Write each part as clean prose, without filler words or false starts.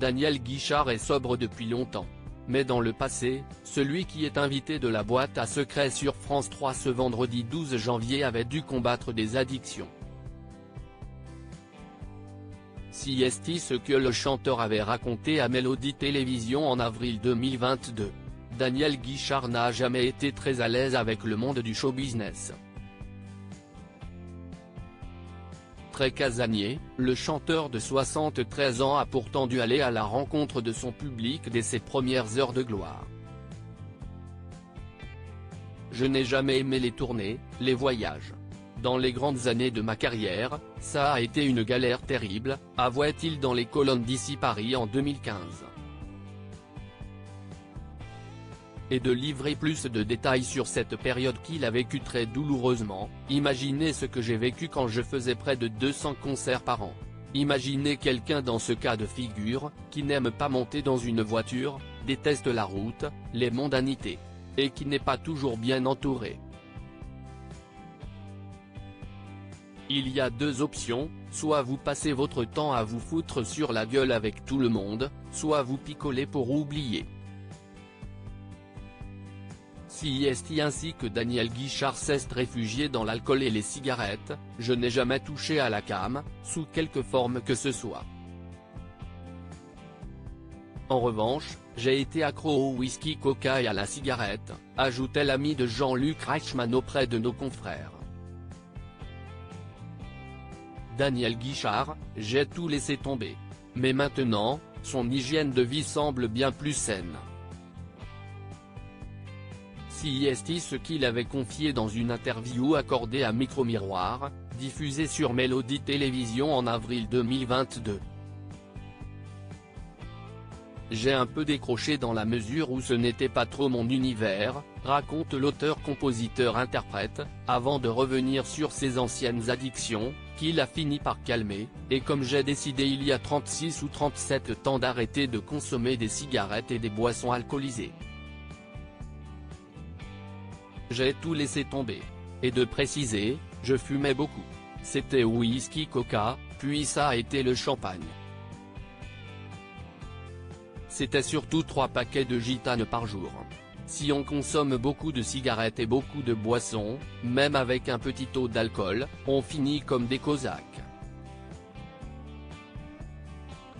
Daniel Guichard est sobre depuis longtemps. Mais dans le passé, celui qui est invité de la boîte à secrets sur France 3 ce vendredi 12 janvier avait dû combattre des addictions. Si est ce que le chanteur avait raconté à Mélodie Télévision en avril 2022. Daniel Guichard n'a jamais été très à l'aise avec le monde du show-business. Très casanier, le chanteur de 73 ans a pourtant dû aller à la rencontre de son public dès ses premières heures de gloire. Je n'ai jamais aimé les tournées, les voyages. Dans les grandes années de ma carrière, ça a été une galère terrible, avouait-il dans les colonnes d'Ici Paris en 2015. Et de livrer plus de détails sur cette période qu'il a vécue très douloureusement. Imaginez ce que j'ai vécu quand je faisais près de 200 concerts par an. Imaginez quelqu'un dans ce cas de figure, qui n'aime pas monter dans une voiture, déteste la route, les mondanités. Et qui n'est pas toujours bien entouré. Il y a deux options, soit vous passez votre temps à vous foutre sur la gueule avec tout le monde, soit vous picolez pour oublier. Si est ainsi que Daniel Guichard s'est réfugié dans l'alcool et les cigarettes, je n'ai jamais touché à la cam, sous quelque forme que ce soit. En revanche, j'ai été accro au whisky, coca et à la cigarette, ajoutait l'ami de Jean-Luc Reichmann auprès de nos confrères. Daniel Guichard, j'ai tout laissé tomber. Mais maintenant, son hygiène de vie semble bien plus saine. Si est ce qu'il avait confié dans une interview accordée à Micro-Miroir, diffusée sur Mélodie Télévision en avril 2022. J'ai un peu décroché dans la mesure où ce n'était pas trop mon univers, raconte l'auteur-compositeur-interprète, avant de revenir sur ses anciennes addictions, qu'il a fini par calmer, et comme j'ai décidé il y a 36 ou 37 ans d'arrêter de consommer des cigarettes et des boissons alcoolisées. J'ai tout laissé tomber. Et de préciser, je fumais beaucoup. C'était whisky, coca, puis ça a été le champagne. C'était surtout 3 paquets de gitane par jour. Si on consomme beaucoup de cigarettes et beaucoup de boissons, même avec un petit taux d'alcool, on finit comme des cosaques.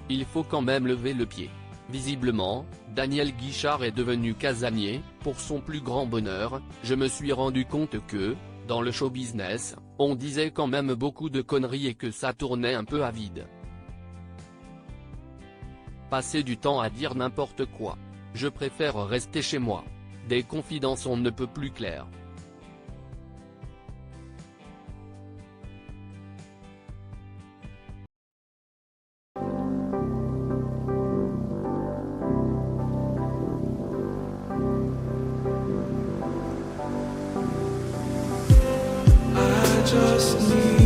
Il faut quand même lever le pied. Visiblement, Daniel Guichard est devenu casanier. Pour son plus grand bonheur, je me suis rendu compte que, dans le show business, on disait quand même beaucoup de conneries et que ça tournait un peu à vide. Passer du temps à dire n'importe quoi. Je préfère rester chez moi. Des confidences on ne peut plus claires. Just need